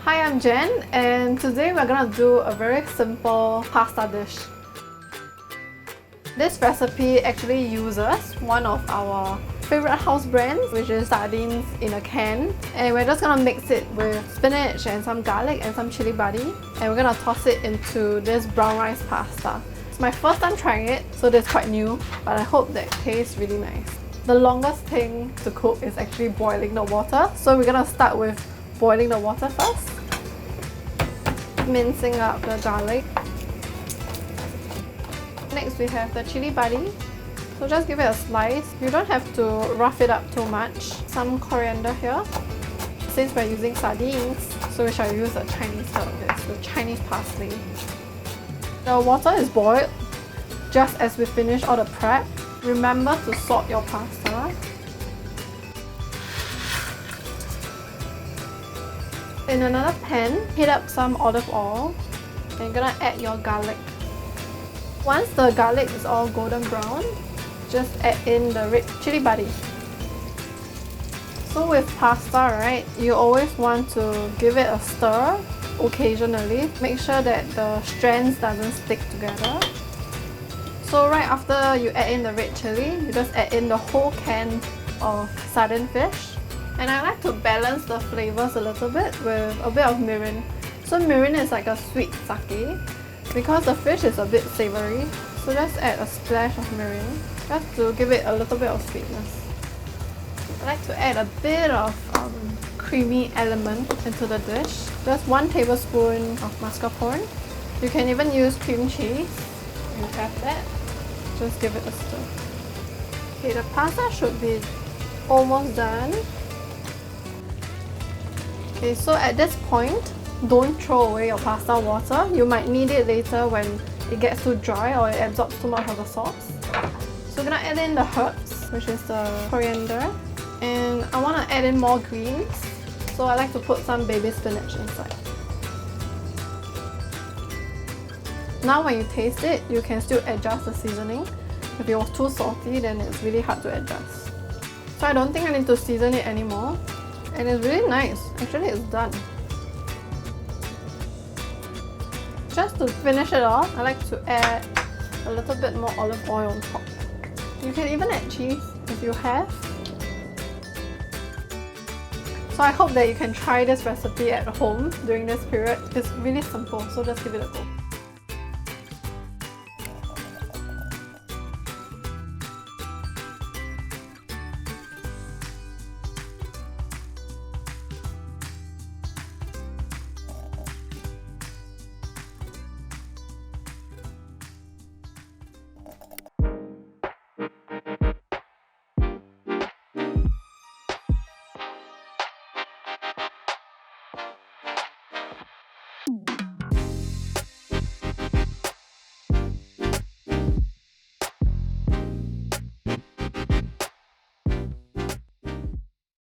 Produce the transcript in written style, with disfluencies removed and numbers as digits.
Hi, I'm Jen, and today we're gonna do a very simple pasta dish. This recipe actually uses one of our favorite house brands, which is sardines in a can, and we're just gonna mix it with spinach and some garlic and some chili padi, and we're gonna toss it into this brown rice pasta. It's my first time trying it, so it's quite new, but I hope that it tastes really nice. The longest thing to cook is actually boiling the water, so we're gonna start with boiling the water first. Mincing up the garlic. Next we have the chili padi. So just give it a slice. You don't have to rough it up too much. Some coriander here. Since we're using sardines, so we shall use a Chinese herb. It's the Chinese parsley. The water is boiled. Just as we finish all the prep, remember to salt your pasta. In another pan, heat up some olive oil and you're gonna add your garlic. Once the garlic is all golden brown, just add in the red chili padi. So with pasta, right, you always want to give it a stir occasionally. Make sure that the strands doesn't stick together. So right after you add in the red chili, you just add in the whole can of sardine fish. And I like to balance the flavors a little bit with a bit of mirin. So mirin is like a sweet sake. Because the fish is a bit savoury, so just add a splash of mirin just to give it a little bit of sweetness. I like to add a bit of creamy element into the dish. Just 1 tablespoon of mascarpone. You can even use cream cheese. You have that. Just give it a stir. Okay, the pasta should be almost done. Okay, so at this point, don't throw away your pasta water. You might need it later when it gets too dry or it absorbs too much of the sauce. So we're gonna add in the herbs, which is the coriander. And I want to add in more greens, so I like to put some baby spinach inside. Now when you taste it, you can still adjust the seasoning. If it was too salty, then it's really hard to adjust. So I don't think I need to season it anymore. And it's really nice. Actually, it's done. Just to finish it off, I like to add a little bit more olive oil on top. You can even add cheese if you have. So I hope that you can try this recipe at home during this period. It's really simple, so just give it a go.